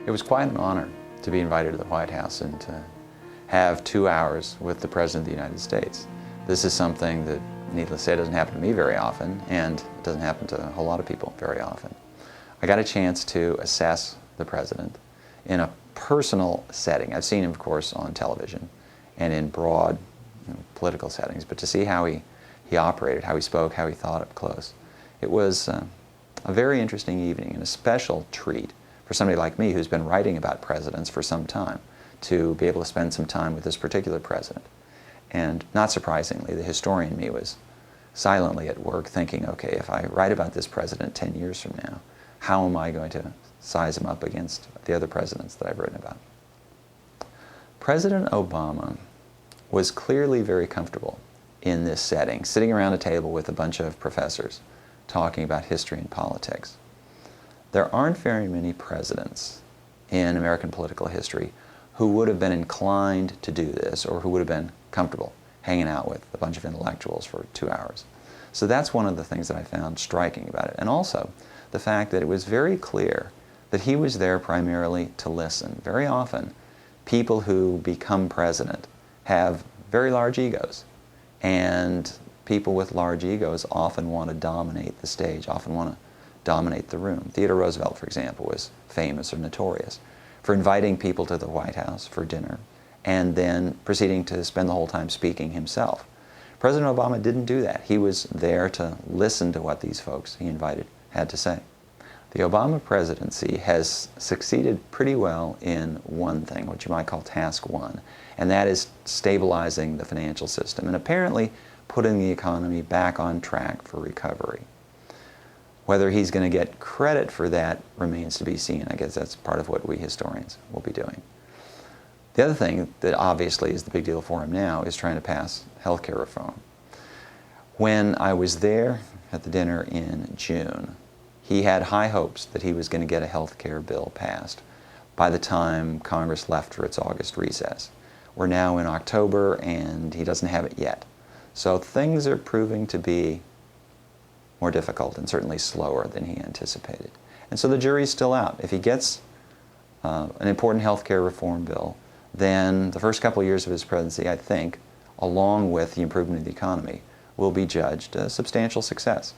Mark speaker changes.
Speaker 1: It was quite an honor to be invited to the White House and to have 2 hours with the President of the United States. This is something that, needless to say, doesn't happen to me very often, and it doesn't happen to a whole lot of people very often. I got a chance to assess the President in a personal setting. I've seen him, of course, on television and in broad political settings, but to see how he operated, how he spoke, how he thought up close. It was a very interesting evening and a special treat for somebody like me who's been writing about presidents for some time to be able to spend some time with this particular president. And not surprisingly, the historian in me was silently at work thinking, okay, if I write about this president 10 years from now, how am I going to size him up against the other presidents that I've written about? President Obama was clearly very comfortable in this setting, sitting around a table with a bunch of professors talking about history and politics. There aren't very many presidents in American political history who would have been inclined to do this or who would have been comfortable hanging out with a bunch of intellectuals for 2 hours. So that's one of the things that I found striking about it. And also the fact that it was very clear that he was there primarily to listen. Very often, people who become president have very large egos, and people with large egos often want to dominate the stage, often want to dominate the room. Theodore Roosevelt, for example, was famous or notorious for inviting people to the White House for dinner and then proceeding to spend the whole time speaking himself. President Obama didn't do that. He was there to listen to what these folks he invited had to say. The Obama presidency has succeeded pretty well in one thing, what you might call task one, and that is stabilizing the financial system and apparently putting the economy back on track for recovery. Whether he's going to get credit for that remains to be seen. I guess that's part of what we historians will be doing. The other thing that obviously is the big deal for him now is trying to pass health care reform. When I was there at the dinner in June, he had high hopes that he was going to get a health care bill passed by the time Congress left for its August recess. We're now in October and he doesn't have it yet. So things are proving to be more difficult and certainly slower than he anticipated. And so the jury's still out. If he gets an important health care reform bill, then the first couple of years of his presidency, I think, along with the improvement of the economy, will be judged a substantial success.